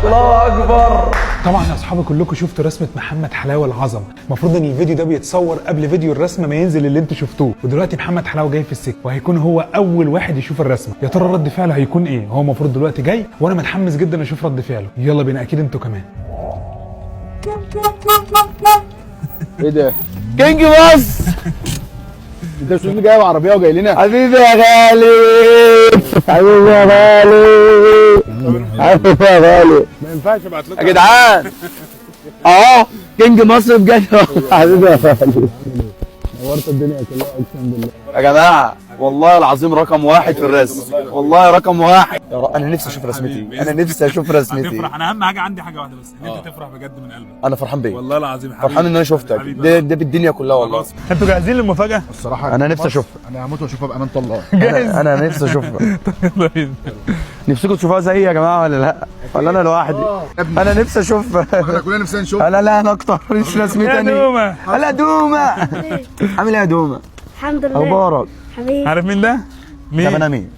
الله اكبر. طبعا يا اصحابي كلكم شفتوا رسمه محمد حلاوه العظمه. المفروض ان الفيديو ده بيتصور قبل فيديو الرسمه ما ينزل اللي انتوا شفتوه، ودلوقتي محمد حلاوه جاي في السكه وهيكون هو اول واحد يشوف الرسمه. يا ترى رد فعله هيكون ايه؟ هو المفروض دلوقتي جاي وانا متحمس جدا اشوف رد فعله. يلا بينا، اكيد انتوا كمان. ايه ده؟ كينج باص. انت مش جايب عربيه وجاي لنا؟ حبيبي يا غالي، حبيبي يا غالي، حبيبي يا غالي. ما ينفعش ابعت لكم يا جدعان. كينج مصر بجد. حبيبي يا غالي، نورت الدنيا كلها اقسم بالله يا جماعه. والله العظيم رقم واحد في الرسم، والله رقم واحد. انا نفسي اشوف رسمتي، انا نفسي اشوف رسمتي. هتفرح. انا اهم حاجه عندي حاجه واحده بس، ان انت تفرح بجد من قلبك. انا فرحان بيك والله العظيم فرحان ان انا شفتك. ده بالدنيا كلها والله. انتوا جاهزين للمفاجاه؟ الصراحه انا نفسي اشوفها. انا هموت واشوفها بامانه الله. جاهز. انا نفسي اشوفها. يلا بينا. نفسكم تشوفوها زيي يا جماعه ولا لا؟ ولا انا لوحدي؟ انا نفسي اشوفها. احنا كلنا نفسنا نشوف. لا انا اكتر. مش رسمي يا تاني. دومة. لا دومه. عامل ايه يا دومه؟ الحمد لله. اخبارك؟ حبيبي. عارف مين ده؟ طب انا مين؟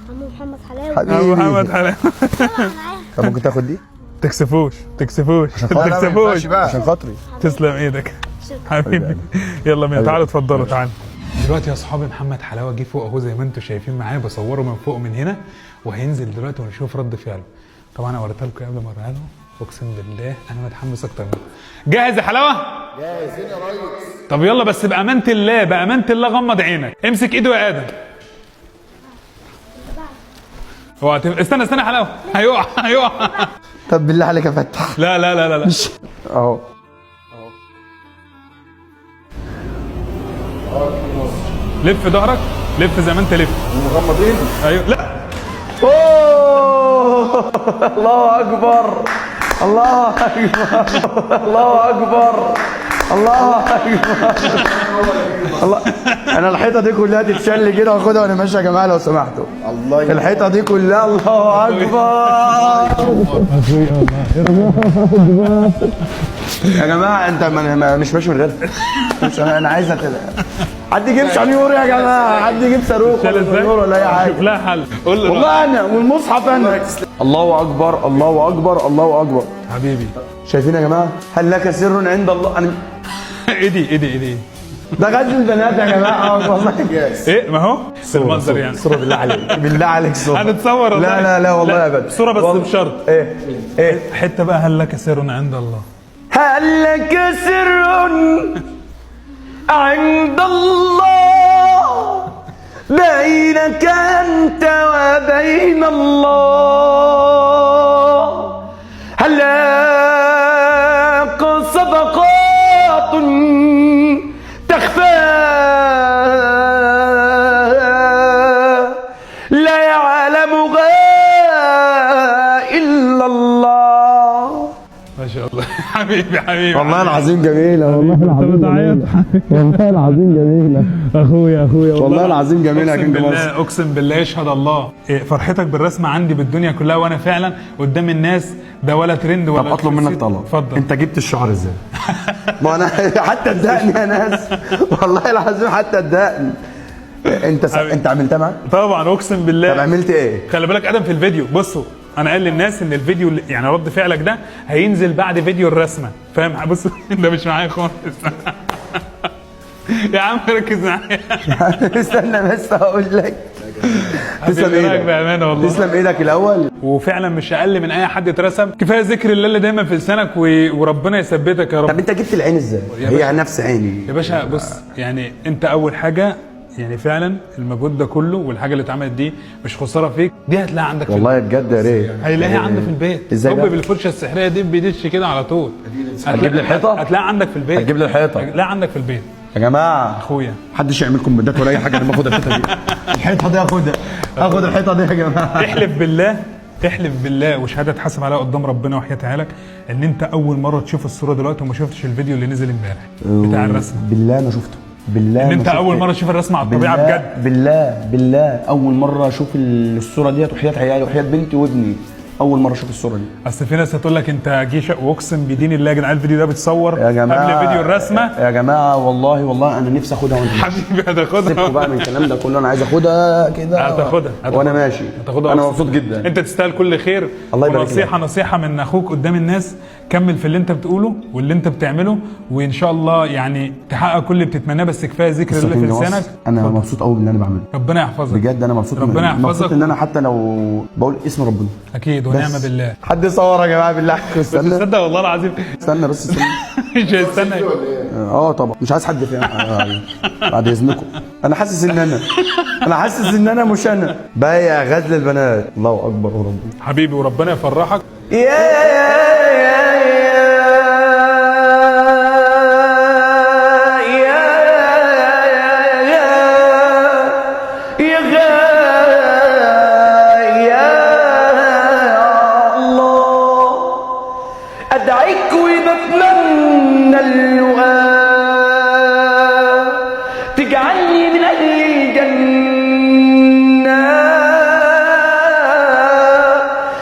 عمو محمد حلاوه. حبيبي محمد حلاوه. طب ممكن تاخد دي؟ تكسفوش لا، ما ينفعش بقى. عشان خاطري. تسلم ايدك حبيبي. يلا بينا، تعالوا اتفضلوا تعالوا. دلوقتي يا اصحابي محمد حلاوه جه فوق اهو زي ما انتم شايفين معايا، بصوره من فوق من هنا وهينزل دلوقتي ونشوف رد فعله. طبعا انا وريتها لكم قبل ما اوريها لكم، اقسم بالله انا متحمس اكتر منه. جاهز يا حلاوه؟ جاهزين يا ريس. طب يلا بس بامانه الله، بامانه الله غمض عينك، امسك ايده يا ادم. اوعى استنى يا حلاوه، هيقع. طب بالله عليك يا فتح. لا لا لا لا لا. اهو لف ظهرك، لف زي ما انت لف. مغمضين. ايوه. لا. اوه الله اكبر، الله اكبر، الله اكبر، الله اكبر، الله. انا الحيطه دي كلها تتشل كده واخدها وانا ماشي يا جماعه لو سمحتوا. الله الحيطه دي كلها. الله اكبر يا جماعه. انت مش ماشي من غيرها. انا عايز حد يجيب شنيور يا جماعه، حد يجيب صاروخ ولا شنيور ولا اي حاجه. شوف لها حل. قول له والله انا والمصحف انا. الله اكبر، الله اكبر، الله اكبر. حبيبي. شايفين يا جماعه؟ هل لك سر عند الله؟ انا ايدي ده غزل البنات يا جماعه والله. ايه ما هو في المنظر يعني. صوره بالله عليك، بالله عليك صوره. هنتصور والله. لا لا لا والله ابدا. صوره بس بشرط. ايه حته بقى، هل لك سر عند الله؟ هل لك سر عند الله بينك انت وبين الله؟ هل لك صدقات تخفى لا يعلمها الا الله؟ ما شاء الله. حبيبي والله العظيم جميلة، والله العظيم جميلة، والله العظيم جميلة. اخويا والله العظيم جميلة يا كينج مصر. اقسم بالله يشهد الله. فرحتك بالرسمة عندي بالدنيا كلها، وانا فعلا قدام الناس ده ولا ترند ولا. طب اطلب منك طلب. اتفضل. انت جبت الشعر ازاي؟ ما انا حتى ادقني يا ناس، والله العظيم حتى ادقني. انت عملتها معاك؟ طبعا اقسم بالله. طب عملت ايه؟ خلي بالك ادم في الفيديو. بصوا انا قال للناس ان الفيديو يعني رد فعلك ده هينزل بعد فيديو الرسمه، فاهم؟ بص ده مش معايا خالص. يا عم ركز معايا. استنى بس هقول لك. تسلم ايدك بامانه والله. تسلم ايدك الاول. وفعلا مش اقل من اي حد اترسم. كفايه ذكر الله اللي دايما في لسانك وربنا يثبتك يا رب. طب انت جبت العين ازاي؟ هي نفس عيني يا باشا. بص يعني انت اول حاجه يعني فعلا المجهود ده كله والحاجه اللي اتعملت دي مش خساره فيك، دي هتلاقيها عندك والله بجد يا ريت. هيلاقيها عندك في البيت. ازاي طب بالفرشه السحريه دي بيدش كده على طول. هتجيب لي الحيطه؟ هتلاقيها عندك في البيت. هتجيب لي الحيطه؟ لا عندك في البيت يا جماعه. اخويا محدش يعمل كومنتات ولا اي حاجه. انا باخد الحيطه دي. الحيطه دي هاخدها. هاخد الحيطه دي يا جماعه. احلف بالله، احلف بالله وشهاده تحاسب عليها قدام ربنا وحياتها لك ان انت اول مره تشوف الصوره دلوقتي وما شفتش الفيديو اللي نزل امبارح بتاع الرسم. بالله ما شفته. بالله ان انت اول مره تشوف الرسمه على الطبيعه بجد. بالله اول مره اشوف الصوره ديت وحياه عيالي وحياه بنتي وابني. اول مره اشوف الصوره دي. اصل في ناس هتقول لك انت جيش، واقسم بدين الله يا جدعان الفيديو ده بتصور يا جماعه قبل فيديو الرسمه. يا جماعه والله انا نفسي اخدها وانت حبيبي هتاخدها. سيبكوا بقى من الكلام ده كله، انا عايز اخدها كده. هتاخدها وانا ماشي. هتاخدها انا أقسم مبسوط بالله. جدا. انت تستاهل كل خير. الله يبارك لك. نصيحه من اخوك قدام الناس، كمل في اللي انت بتقوله واللي انت بتعمله، وان شاء الله يعني تحقق كل اللي بتتمناه، بس كفايه ذكر الله في لسانك. انا مبسوط قوي باللي انا بعمله. ربنا يحفظك بجد انا مبسوط. ربنا يحفظك. مبسوط ان انا حتى لو بقول اسم ربنا. اكيد ونعم بالله. حد يصور يا جماعه بالله. استنى تصدق والله العظيم استنى بس استنى. مش هيستنى. طبعا مش عايز حد فيها. بعد اذنكم انا حاسس ان انا مش انا بايع غزل البنات. الله اكبر وربنا. حبيبي وربنا يفرحك. أدعيك وبتمنى اللقاء تجعلني من أهل الجنة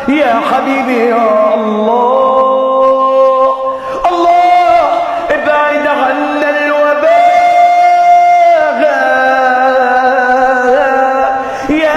يا حبيبي يا الله. ابعد عنا الوباء يا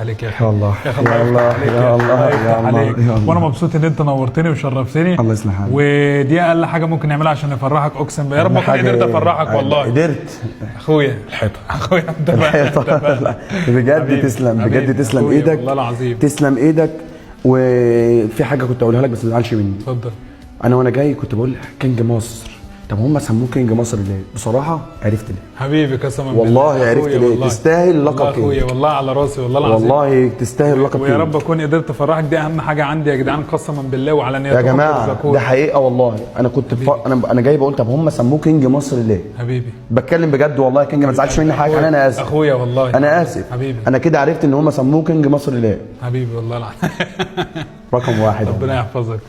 عليك يا يا الله يا الله يا الله يا الله. وانا مبسوط ان انت نورتني وشرفتني. الله يصلح حالك. ودي اقل حاجه ممكن نعملها عشان نفرحك، اقسم بالله. يا رب اكون قدرت افرحك والله. قدرت اخويا الحيطه. اخويا انت بجد تسلم. بجد تسلم ايدك والله العظيم. تسلم ايدك. وفي حاجه كنت اقولها لك بس ما تزعلش مني. اتفضل. انا وانا جاي كنت بقول كينج مصر. طب هم سموه كينج مصر ليه؟ بصراحه عرفت ليه. حبيبي قسما بالله والله عرفت ليه. تستاهل لقب كينج. اخويا والله على راسي والله العظيم. والله تستاهل لقب كينج. ويا رب اكون قدرت افرحك، دي اهم حاجه عندي يا جدعان قسما بالله وعلى نيتي. يا جماعه ده حقيقه والله. انا كنت انا جاي بقول طب هم سموه كينج مصر ليه؟ حبيبي بتكلم بجد والله يا كينج، ما تزعلش مني حاجه. انا اسف اخويا والله. انا اسف حبيبي. انا كده عرفت ان هم سموه كينج مصر ليه. حبيبي والله العظيم. رقم واحد. ربنا يحفظك.